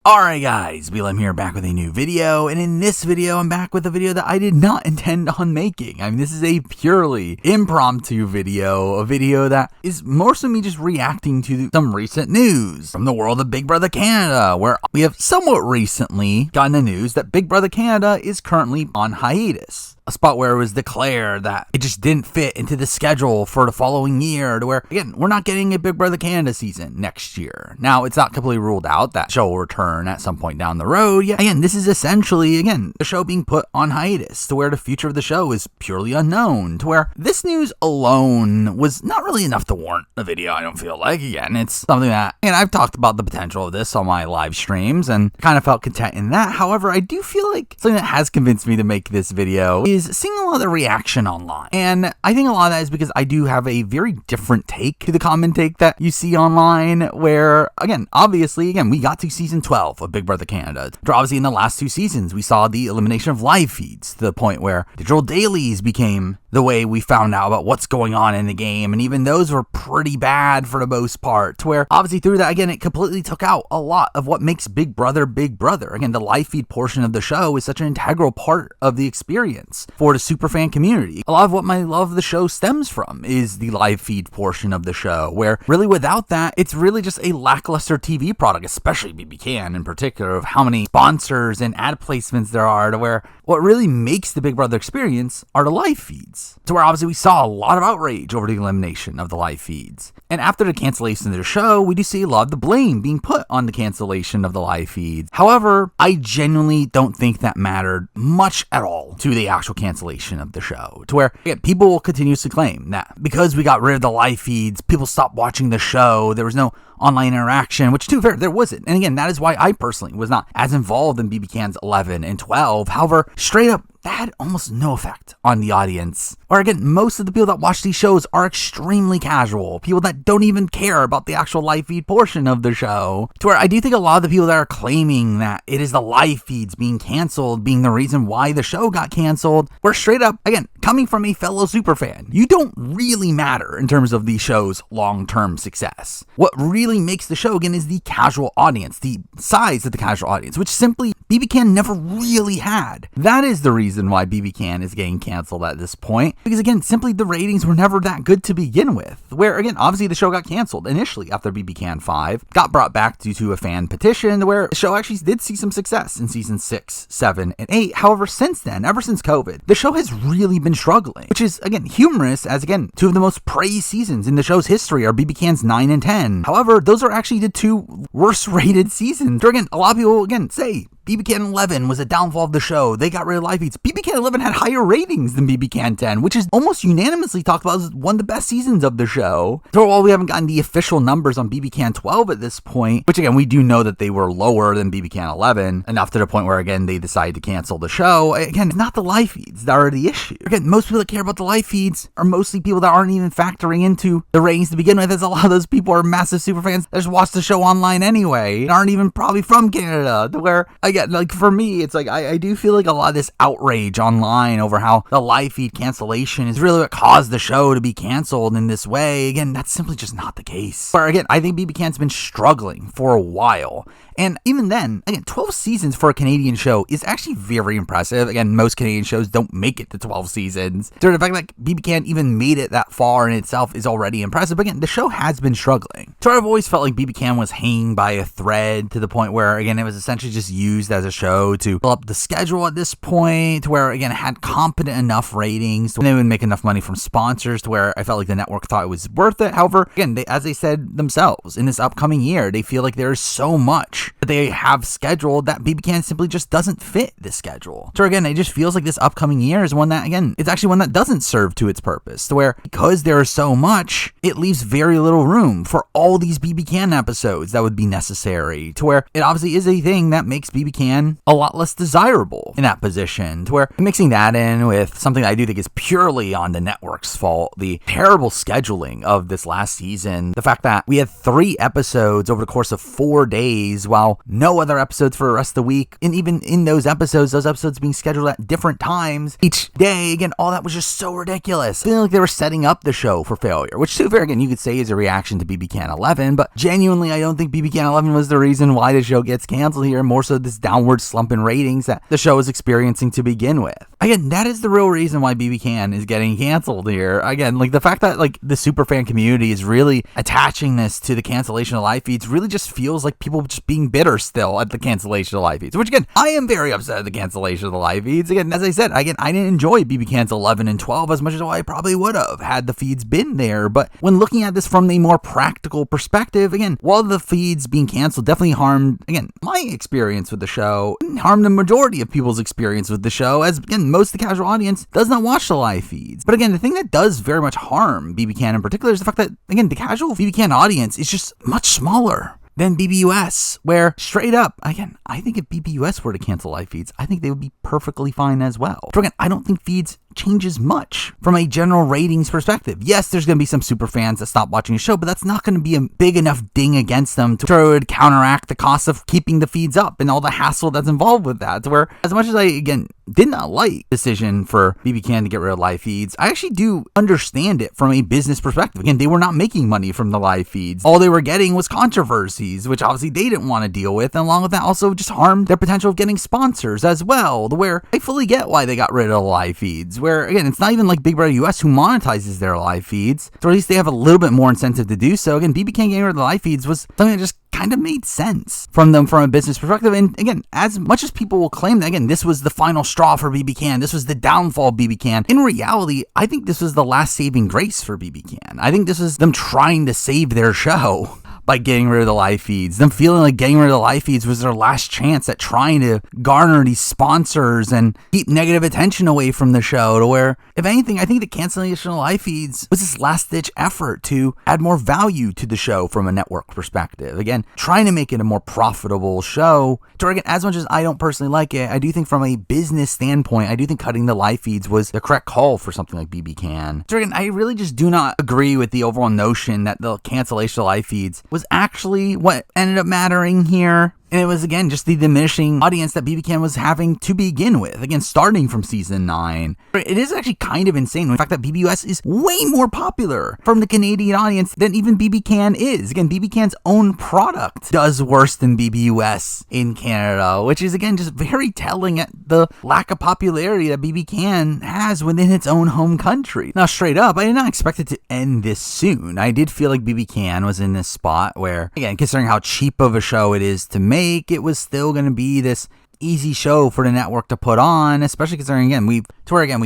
Alright guys, BLM here, back with a new video, and in this video I'm back with a video that I did not intend on making. I mean, this is a purely impromptu video, a video that is mostly me just reacting to some recent news from the world of Big Brother Canada, where we have somewhat recently gotten the news that Big Brother Canada is currently on hiatus. A spot where it was declared that it just didn't fit into the schedule for the following year, to where, again, we're not getting a Big Brother Canada season next year. Now, it's not completely ruled out that show will return at some point down the road. Yeah, again, this is essentially, again, the show being put on hiatus, to where the future of the show is purely unknown, to where this news alone was not really enough to warrant a video, I don't feel like. Again, it's something that, and I've talked about the potential of this on my live streams, and kind of felt content in that. However, I do feel like something that has convinced me to make this video is seeing a lot of the reaction online. And I think a lot of that is because I do have a very different take to the common take that you see online, where, again, obviously, we got to season 12 of Big Brother Canada. Obviously, in the last two seasons, we saw the elimination of live feeds to the point where digital dailies became the way we found out about what's going on in the game, and even those were pretty bad for the most part, to where obviously through that, again, it completely took out a lot of what makes Big Brother Big Brother. Again, the live feed portion of the show is such an integral part of the experience for the superfan community. A lot of what my love of the show stems from is the live feed portion of the show, where really without that, it's really just a lackluster TV product, especially BBCAN in particular, of how many sponsors and ad placements there are, to where what really makes the Big Brother experience are the live feeds. To where obviously we saw a lot of outrage over the elimination of the live feeds. And after the cancellation of the show, we do see a lot of the blame being put on the cancellation of the live feeds. However, I genuinely don't think that mattered much at all to the actual cancellation of the show. To where, again, people will continuously claim that because we got rid of the live feeds, people stopped watching the show, there was no online interaction, which, to be fair, there wasn't. And again, that is why I personally was not as involved in BBCAN's 11 and 12. However, straight up, that had almost no effect on the audience. Or again, most of the people that watch these shows are extremely casual, people that don't even care about the actual live feed portion of the show. To where I do think a lot of the people that are claiming that it is the live feeds being canceled being the reason why the show got canceled, were straight up, again, coming from a fellow superfan. You don't really matter in terms of the show's long-term success. What really makes the show, again, is the casual audience, the size of the casual audience, which simply BBCAN never really had. That is the reason why BBCAN is getting canceled at this point, because again, simply the ratings were never that good to begin with, where again, obviously the show got canceled initially after BBCAN 5, got brought back due to a fan petition, where the show actually did see some success in season 6, 7, and 8. However, since then, ever since COVID, the show has really been struggling, which is, again, humorous, as again, two of the most praised seasons in the show's history are BBCAN's 9 and 10. However, those are actually the two worst rated seasons. Or again, a lot of people, again, say BBCAN 11 was a downfall of the show. They got rid of live feeds. BBCAN 11 had higher ratings than BBCAN 10, which is almost unanimously talked about as one of the best seasons of the show. So while we haven't gotten the official numbers on BBCAN 12 at this point, which again, we do know that they were lower than BBCAN 11, enough to the point where, again, they decided to cancel the show. Again, it's not the live feeds that are the issue. Again, most people that care about the live feeds are mostly people that aren't even factoring into the ratings to begin with, as a lot of those people are massive super fans that just watch the show online anyway, and aren't even probably from Canada, to where, again, like for me, it's like, I do feel like a lot of this outrage online over how the live feed cancellation is really what caused the show to be canceled in this way. Again, that's simply just not the case. But again, I think BBCAN's been struggling for a while. And even then, again, 12 seasons for a Canadian show is actually very impressive. Again, most Canadian shows don't make it to 12 seasons. So the fact that BBCAN even made it that far in itself is already impressive. But again, the show has been struggling. So I've always felt like BBCAN was hanging by a thread, to the point where, again, it was essentially just used as a show to fill up the schedule at this point, to where, again, it had competent enough ratings, and they would make enough money from sponsors to where I felt like the network thought it was worth it. However, again, as they said themselves, in this upcoming year, they feel like there is so much that they have scheduled that BBCAN simply just doesn't fit this schedule. So again, it just feels like this upcoming year is one that, again, it's actually one that doesn't serve to its purpose, to where, because there is so much, it leaves very little room for all these BBCAN episodes that would be necessary, to where it obviously is a thing that makes BBCAN BBCAN a lot less desirable in that position, to where mixing that in with something that I do think is purely on the network's fault, the terrible scheduling of this last season, the fact that we had 3 episodes over the course of 4 days, while no other episodes for the rest of the week, and even in those episodes being scheduled at different times each day. Again, all that was just so ridiculous. Feeling like they were setting up the show for failure, which to be fair, again, you could say is a reaction to BBCAN 11, but genuinely, I don't think BBCAN 11 was the reason why the show gets canceled here, more so this downward slump in ratings that the show is experiencing to begin with. Again, that is the real reason why BBCAN is getting canceled here. Again, like the fact that like the superfan community is really attaching this to the cancellation of live feeds really just feels like people just being bitter still at the cancellation of live feeds, which again, I am very upset at the cancellation of the live feeds. Again, as I said, I didn't enjoy BBCAN's 11 and 12 as much as I probably would have had the feeds been there, but when looking at this from a more practical perspective, again, while the feeds being canceled definitely harmed, again, my experience with the show, harmed the majority of people's experience with the show, as again, most of the casual audience does not watch the live feeds. But again, the thing that does very much harm BBCAN in particular is the fact that, again, the casual BBCAN audience is just much smaller than BBUS, where straight up, again, I think if BBUS were to cancel live feeds, I think they would be perfectly fine as well. So again, I don't think feeds changes much from a general ratings perspective. Yes, there's going to be some super fans that stop watching the show, but that's not going to be a big enough ding against them to try to counteract the cost of keeping the feeds up and all the hassle that's involved with that. To where, as much as I, again, did not like the decision for BBCAN to get rid of live feeds, I actually do understand it from a business perspective. Again, they were not making money from the live feeds. All they were getting was controversies, which obviously they didn't want to deal with, and along with that also just harmed their potential of getting sponsors as well, to where I fully get why they got rid of the live feeds, where, again, it's not even like Big Brother US who monetizes their live feeds, so at least they have a little bit more incentive to do so. Again, BBCAN getting rid of the live feeds was something that just kind of made sense from them from a business perspective. And again, as much as people will claim that, again, this was the final straw for BBCAN, this was the downfall of BBCAN, in reality, I think this was the last saving grace for BBCAN. I think this is them trying to save their show by getting rid of the live feeds. Them feeling like getting rid of the live feeds was their last chance at trying to garner these sponsors and keep negative attention away from the show, to where, if anything, I think the cancellation of live feeds was this last-ditch effort to add more value to the show from a network perspective. Again, trying to make it a more profitable show. To where, again, as much as I don't personally like it, I do think from a business standpoint, I do think cutting the live feeds was the correct call for something like BBCAN. So again, I really just do not agree with the overall notion that the cancellation of live feeds was actually what ended up mattering here. And it was, again, just the diminishing audience that BBCAN was having to begin with. Again, starting from season 9. It is actually kind of insane. The fact that BBUS is way more popular from the Canadian audience than even BBCAN is. Again, BBCAN's own product does worse than BBUS in Canada, which is, again, just very telling at the lack of popularity that BBCAN has within its own home country. Now, straight up, I did not expect it to end this soon. I did feel like BBCAN was in this spot where, again, considering how cheap of a show it is to make, it was still going to be this easy show for the network to put on, especially considering, again, we've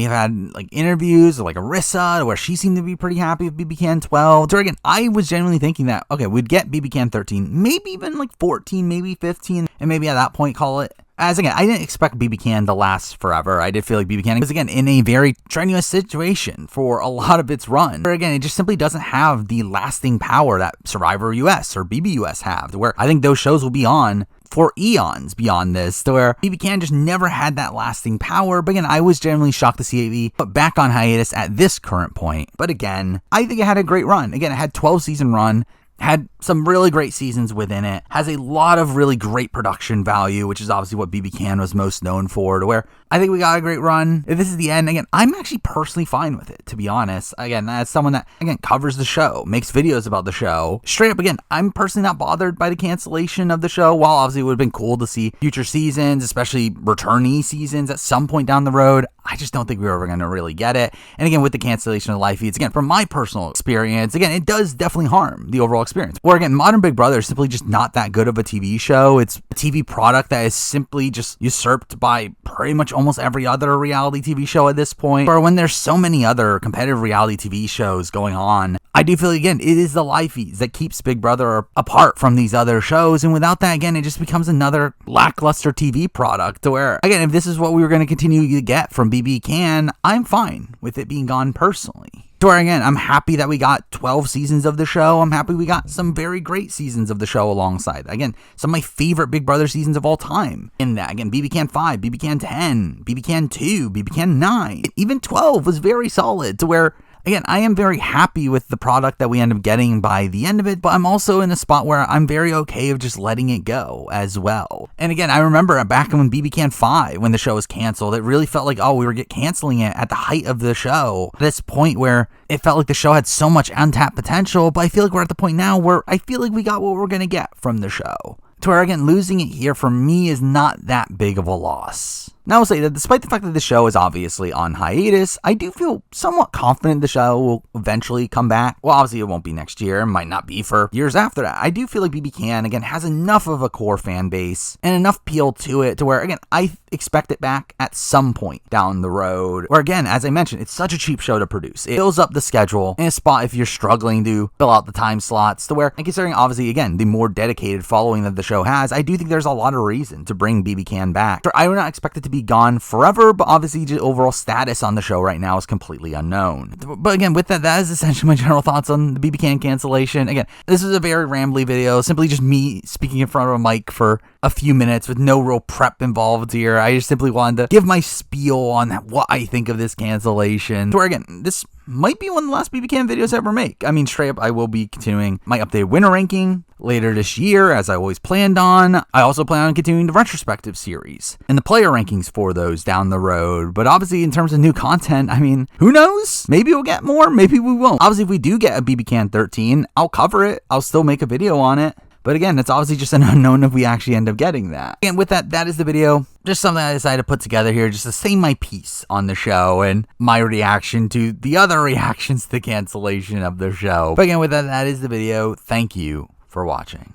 had like interviews with like Arissa, where she seemed to be pretty happy with BBCAN 12. So again, I was genuinely thinking that, okay, we'd get BBCAN 13, maybe even like 14, maybe 15, and maybe at that point call it. As again, I didn't expect BBCAN to last forever. I did feel like BBCAN was, again, in a very strenuous situation for a lot of its run. But again, it just simply doesn't have the lasting power that Survivor US or BBUS have, where I think those shows will be on for eons beyond this, to where BBCAN just never had that lasting power. But again, I was genuinely shocked to see it put back on hiatus at this current point. But again, I think it had a great run. Again, it had 12-season run. Had some really great seasons within it, has a lot of really great production value, which is obviously what BBCAN was most known for, to where I think we got a great run. If this is the end, again, I'm actually personally fine with it, to be honest. Again, as someone that, again, covers the show, makes videos about the show, straight up, again, I'm personally not bothered by the cancellation of the show. While obviously it would have been cool to see future seasons, especially returnee seasons at some point down the road, I just don't think we were ever going to really get it. And again, with the cancellation of live feeds, again, from my personal experience, again, it does definitely harm the overall experience. Where again, Modern Big Brother is simply just not that good of a TV show. It's a TV product that is simply just usurped by pretty much almost every other reality TV show at this point. Or when there's so many other competitive reality TV shows going on, I do feel, again, it is the live feeds that keeps Big Brother apart from these other shows. And without that, again, it just becomes another lackluster TV product, to where, again, if this is what we were going to continue to get from BBCAN, I'm fine with it being gone personally. To where, again, I'm happy that we got 12 seasons of the show. I'm happy we got some very great seasons of the show alongside. Again, some of my favorite Big Brother seasons of all time in that. Again, BBCAN 5, BBCAN 10, BBCAN 2, BBCAN 9, even 12 was very solid, to where, again, I am very happy with the product that we end up getting by the end of it, but I'm also in a spot where I'm very okay of just letting it go as well. And again, I remember back when BBCAN 5, when the show was canceled, it really felt like, oh, we were canceling it at the height of the show. At this point where it felt like the show had so much untapped potential, but I feel like we're at the point now where I feel like we got what we're going to get from the show. To where, again, losing it here for me is not that big of a loss. Now, I'll say that despite the fact that the show is obviously on hiatus, I do feel somewhat confident the show will eventually come back. Well, obviously it won't be next year, it might not be for years after that. I do feel like BBCAN, again, has enough of a core fan base and enough appeal to it to where, again, I expect it back at some point down the road. Where, again, as I mentioned, it's such a cheap show to produce. It fills up the schedule in a spot if you're struggling to fill out the time slots, to where, and considering, obviously, again, the more dedicated following that the show has, I do think there's a lot of reason to bring BBCAN back. I would not expect it to be gone forever, but obviously just overall status on the show right now is completely unknown. But again, with that is essentially my general thoughts on the BBCAN cancellation. Again, this is a very rambly video, simply just me speaking in front of a mic for a few minutes with no real prep involved here. I just simply wanted to give my spiel on what I think of this cancellation. So again, this might be one of the last BBCAN videos I ever make. I mean, straight up, I will be continuing my updated winner ranking later this year, as I always planned on. I also plan on continuing the retrospective series and the player rankings for those down the road. But obviously, in terms of new content, I mean, who knows? Maybe we'll get more, maybe we won't. Obviously, if we do get a BBCAN 13, I'll cover it. I'll still make a video on it. But again, it's obviously just an unknown if we actually end up getting that. And with that, that is the video. Just something I decided to put together here just to say my piece on the show and my reaction to the other reactions to the cancellation of the show. But again, with that, that is the video. Thank you for watching.